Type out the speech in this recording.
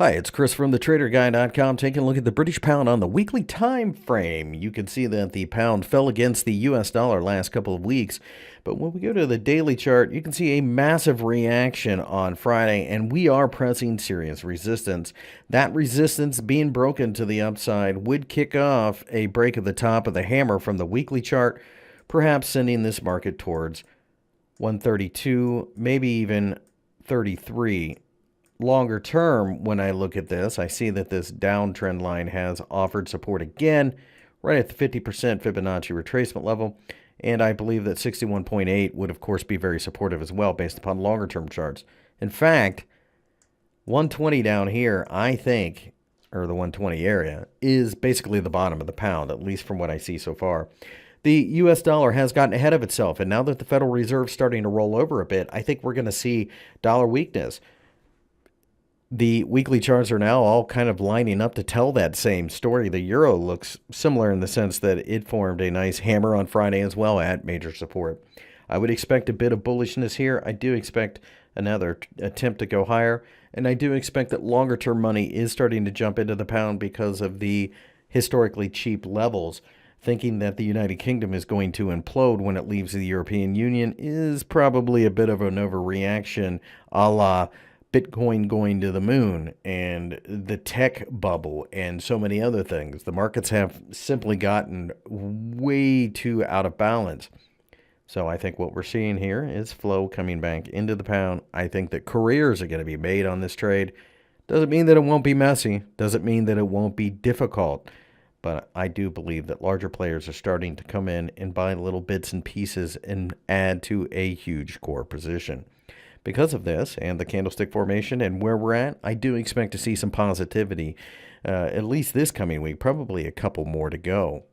Hi, it's Chris from thetraderguy.com taking a look at the British pound on the weekly time frame. You can see that the pound fell against the US dollar last couple of weeks, but when we go to the daily chart, you can see a massive reaction on Friday, and we are pressing serious resistance. That resistance being broken to the upside would kick off a break at the top of the hammer from the weekly chart, perhaps sending this market towards 132, maybe even 33. Longer term, when I look at this, I see that this downtrend line has offered support again, right at the 50% Fibonacci retracement level. And I believe that 61.8 would, of course, be very supportive as well based upon longer term charts. In fact, 120 down here, I think, or the 120 area, is basically the bottom of the pound, at least from what I see so far. The U.S. dollar has gotten ahead of itself, and now that the Federal Reserve is starting to roll over a bit, I think we're going to see dollar weakness. The weekly charts are now all kind of lining up to tell that same story. The euro looks similar in the sense that it formed a nice hammer on Friday as well at major support. I would expect a bit of bullishness here. I do expect another attempt to go higher, and I do expect that longer term money is starting to jump into the pound because of the historically cheap levels. Thinking that the United Kingdom is going to implode when it leaves the European Union is probably a bit of an overreaction, a la Bitcoin going to the moon and the tech bubble and so many other things. The markets have simply gotten way too out of balance. So I think what we're seeing here is flow coming back into the pound. I think that careers are going to be made on this trade. Doesn't mean that it won't be messy. Doesn't mean that it won't be difficult. But I do believe that larger players are starting to come in and buy little bits and pieces and add to a huge core position. Because of this and the candlestick formation and where we're at, I do expect to see some positivity, at least this coming week, probably a couple more to go.